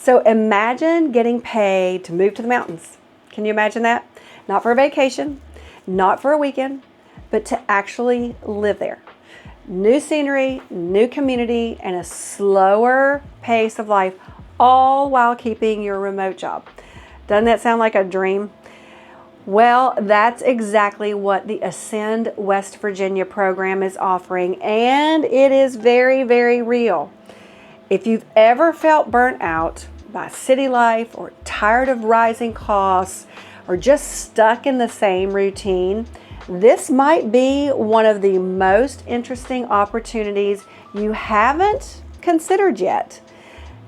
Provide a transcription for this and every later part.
So imagine getting paid to move to the mountains. Can you imagine that? Not for a vacation, not for a weekend, but to actually live there. New scenery, new community, and a slower pace of life, all while keeping your remote job. Doesn't that sound like a dream? Well, that's exactly what the Ascend West Virginia program is offering, and it is very, very real. If you've ever felt burnt out by city life or tired of rising costs or just stuck in the same routine, this might be one of the most interesting opportunities you haven't considered yet.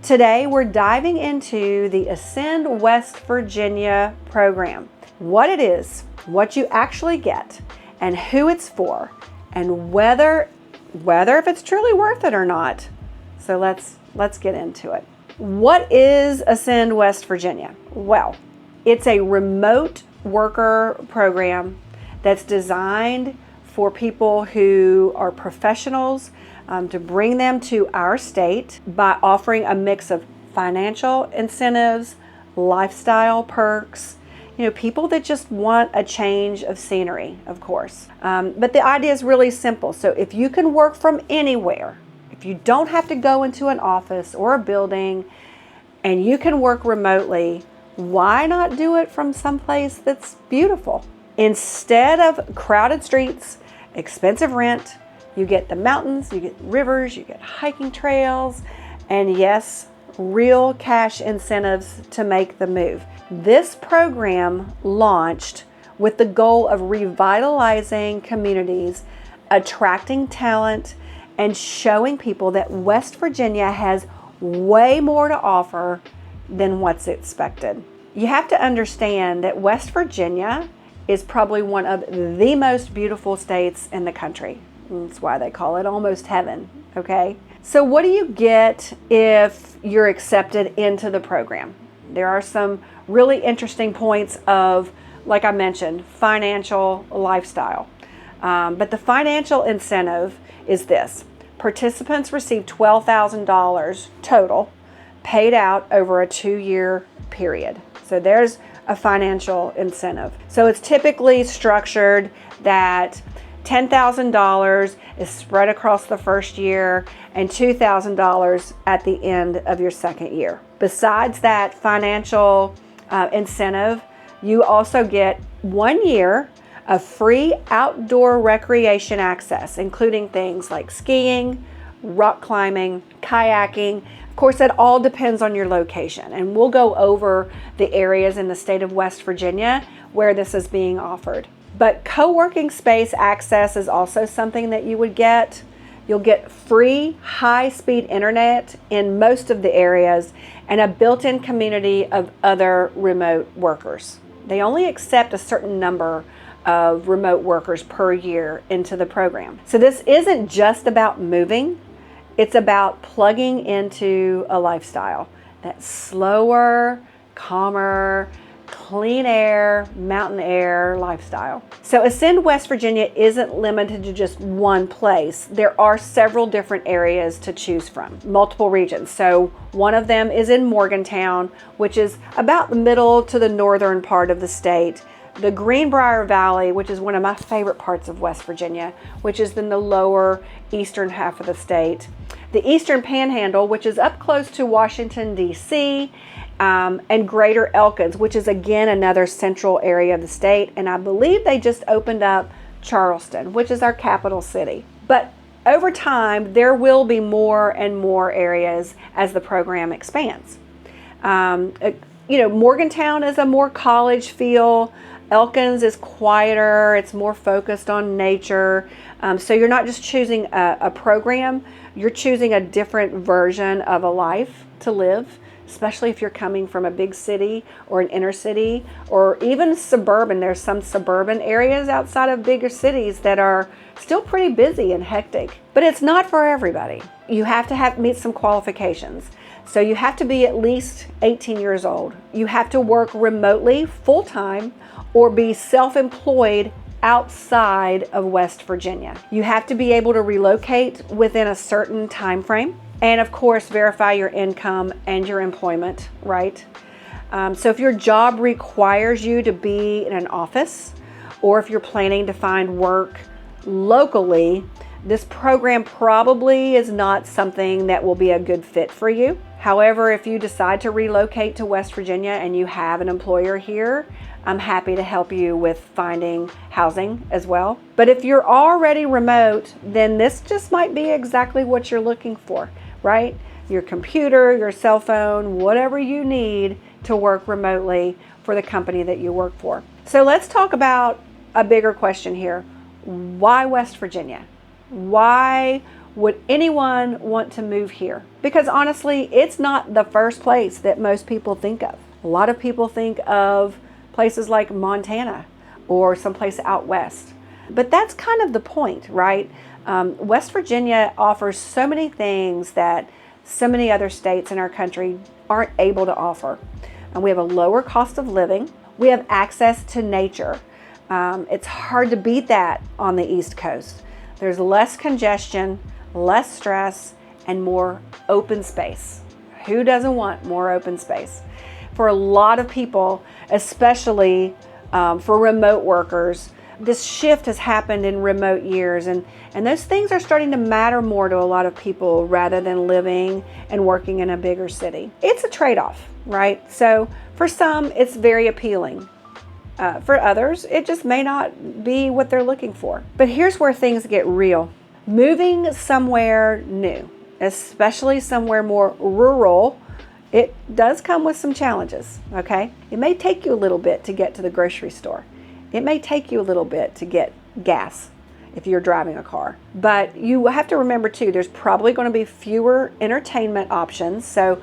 Today, we're diving into the Ascend West Virginia program. What it is, what you actually get, and who it's for, and whether if it's truly worth it or not. So let's get into it. What is Ascend West Virginia? Well, it's a remote worker program that's designed for people who are professionals, to bring them to our state by offering a mix of financial incentives, lifestyle perks, people that just want a change of scenery, of course. But the idea is really simple. So if you can work from anywhere, if you don't have to go into an office or a building, and you can work remotely, why not do it from someplace that's beautiful? Instead of crowded streets, expensive rent, you get the mountains, you get rivers, you get hiking trails, and yes, real cash incentives to make the move. This program launched with the goal of revitalizing communities, attracting talent, and showing people that West Virginia has way more to offer than what's expected. You have to understand that West Virginia is probably one of the most beautiful states in the country. That's why they call it almost heaven, okay? So what do you get if you're accepted into the program? There are some really interesting points of, like I mentioned, financial lifestyle. But the financial incentive is this. Participants receive $12,000 total paid out over a 2-year period. So there's a financial incentive. So it's typically structured that $10,000 is spread across the first year and $2,000 at the end of your second year. Besides that financial incentive, you also get 1 year of free outdoor recreation access, including things like skiing, rock climbing, kayaking. Of course, that all depends on your location, and we'll go over the areas in the state of West Virginia where this is being offered. But co-working space access is also something that you would get. You'll get free high-speed internet in most of the areas and a built-in community of other remote workers. They only accept a certain number of remote workers per year into the program. So this isn't just about moving, it's about plugging into a lifestyle that's slower, calmer, clean air, mountain air lifestyle. So Ascend West Virginia isn't limited to just one place. There are several different areas to choose from, multiple regions. So one of them is in Morgantown, which is about the middle to the northern part of the state. The Greenbrier Valley, which is one of my favorite parts of West Virginia, which is in the lower eastern half of the state. The Eastern Panhandle, which is up close to Washington, D.C., and Greater Elkins, which is again another central area of the state. And I believe they just opened up Charleston, which is our capital city. But over time, there will be more and more areas as the program expands. Morgantown is a more college feel. Elkins is quieter, it's more focused on nature. So you're not just choosing a program, you're choosing a different version of a life to live, especially if you're coming from a big city or an inner city or even suburban. There's some suburban areas outside of bigger cities that are still pretty busy and hectic, but it's not for everybody. You have to meet some qualifications. So you have to be at least 18 years old. You have to work remotely full-time or be self-employed outside of West Virginia. You have to be able to relocate within a certain time frame. And of course, verify your income and your employment, right? So if your job requires you to be in an office, or if you're planning to find work locally, this program probably is not something that will be a good fit for you. However, if you decide to relocate to West Virginia and you have an employer here, I'm happy to help you with finding housing as well. But if you're already remote, then this just might be exactly what you're looking for, right? Your computer, your cell phone, whatever you need to work remotely for the company that you work for. So let's talk about a bigger question here. Why West Virginia? Why would anyone want to move here? Because honestly, it's not the first place that most people think of. A lot of people think of places like Montana or someplace out west. But that's kind of the point, right? West Virginia offers so many things that so many other states in our country aren't able to offer. And we have a lower cost of living. We have access to nature. It's hard to beat that on the East Coast. There's less congestion, less stress, and more open space. Who doesn't want more open space? For a lot of people, especially for remote workers, this shift has happened in remote years, and those things are starting to matter more to a lot of people rather than living and working in a bigger city. It's a trade-off, right? So for some, it's very appealing. For others, it just may not be what they're looking for. But here's where things get real. Moving somewhere new, especially somewhere more rural, it does come with some challenges, okay? It may take you a little bit to get to the grocery store. It may take you a little bit to get gas if you're driving a car. But you have to remember too, there's probably going to be fewer entertainment options. So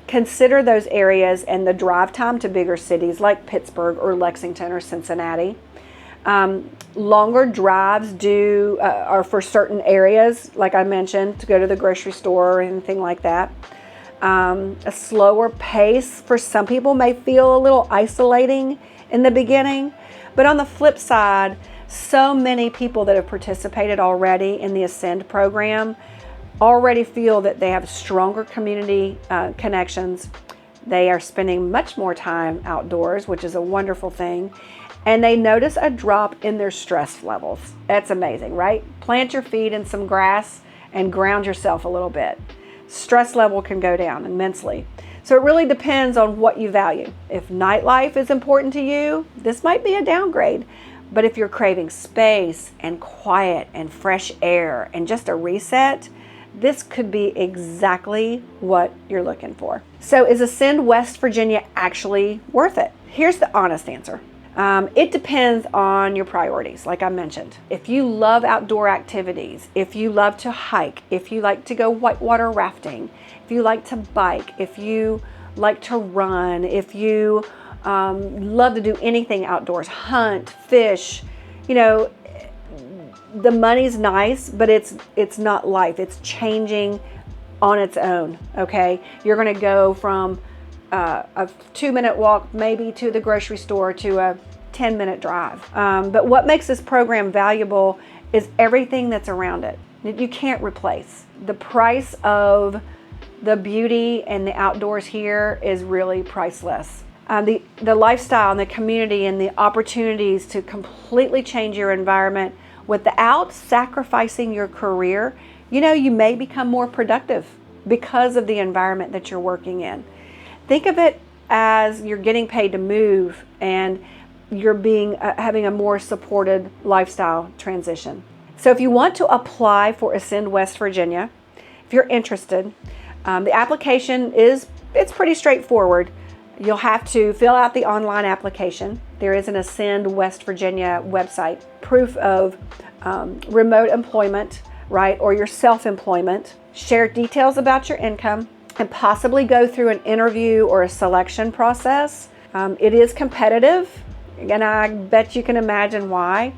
consider those areas and the drive time to bigger cities like Pittsburgh or Lexington or Cincinnati. Longer drives are for certain areas, like I mentioned, to go to the grocery store or anything like that. A slower pace for some people may feel a little isolating in the beginning. But on the flip side, so many people that have participated already in the Ascend program already feel that they have stronger community connections. They are spending much more time outdoors, which is a wonderful thing. And they notice a drop in their stress levels. That's amazing, right? Plant your feet in some grass and ground yourself a little bit. Stress level can go down immensely. So it really depends on what you value. If nightlife is important to you, this might be a downgrade. But if you're craving space and quiet and fresh air and just a reset, this could be exactly what you're looking for. So is Ascend West Virginia actually worth it? Here's the honest answer. It depends on your priorities, like I mentioned. If you love outdoor activities, if you love to hike, if you like to go whitewater rafting, if you like to bike, if you like to run, if you love to do anything outdoors, hunt, fish, the money's nice, but it's not life. It's changing on its own, okay? You're going to go from a 2-minute walk maybe to the grocery store to a 10-minute drive. But what makes this program valuable is everything that's around it. You can't replace. The price of the beauty and the outdoors here is really priceless. The lifestyle and the community and the opportunities to completely change your environment without sacrificing your career, you may become more productive because of the environment that you're working in. Think of it as you're getting paid to move and you're having a more supported lifestyle transition. So if you want to apply for Ascend West Virginia, if you're interested, the application it's pretty straightforward. You'll have to fill out the online application. There is an Ascend West Virginia website, proof of remote employment, right, or your self-employment. Share details about your income and possibly go through an interview or a selection process. It is competitive, and I bet you can imagine why,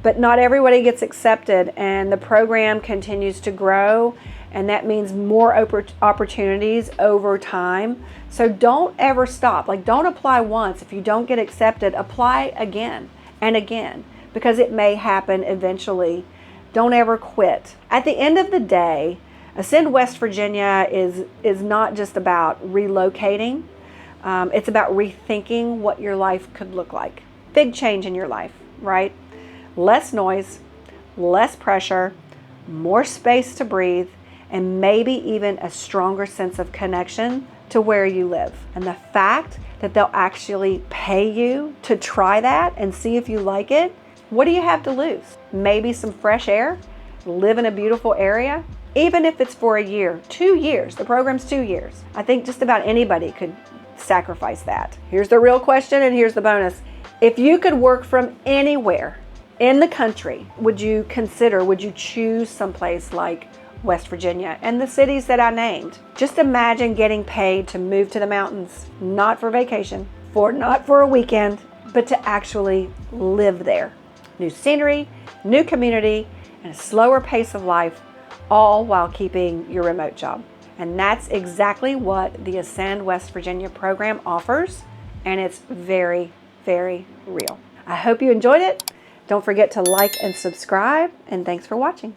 but not everybody gets accepted, and the program continues to grow, and that means more opportunities over time. So don't ever stop. Don't apply once. If you don't get accepted, apply again and again, because it may happen eventually. Don't ever quit. At the end of the day, Ascend West Virginia is not just about relocating. It's about rethinking what your life could look like. Big change in your life, right? Less noise, less pressure, more space to breathe, and maybe even a stronger sense of connection to where you live. And the fact that they'll actually pay you to try that and see if you like it, what do you have to lose? Maybe some fresh air, live in a beautiful area, even if it's for a year, 2 years. The program's 2 years. I think just about anybody could sacrifice that. Here's the real question, and here's the bonus. If you could work from anywhere in the country, would you choose someplace like West Virginia and the cities that I named? Just imagine getting paid to move to the mountains, not for vacation, not for a weekend, but to actually live there. New scenery, new community, and a slower pace of life, all while keeping your remote job. And that's exactly what the Ascend West Virginia program offers, and it's very, very real. I hope you enjoyed it. Don't forget to like and subscribe, and thanks for watching.